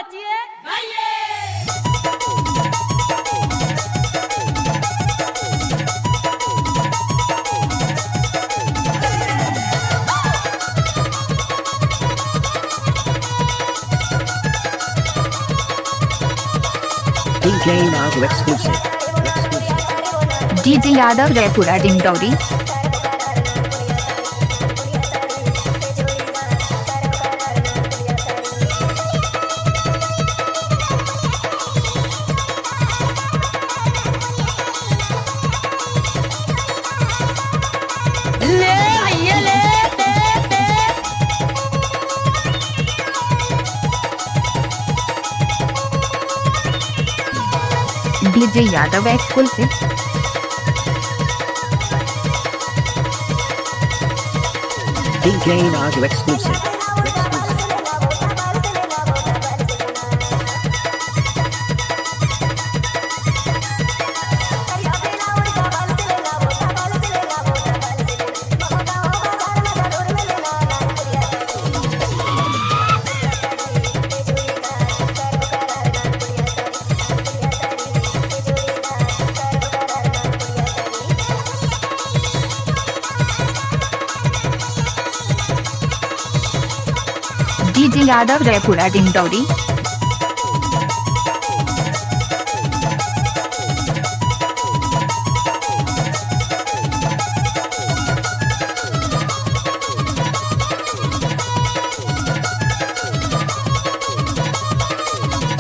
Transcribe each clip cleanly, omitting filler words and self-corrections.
नचिए गाइए। DJ Nago exclusive. DJ Yadav Jaipura Dindori. ले आइए ले ले। DJ Yadav exclusive. DJ Nago exclusive. DJ Yadav Jaipura Dindori.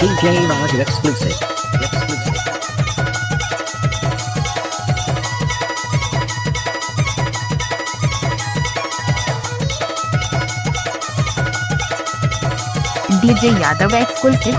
DJ Nago exclusive. DJ Yadav exclusive.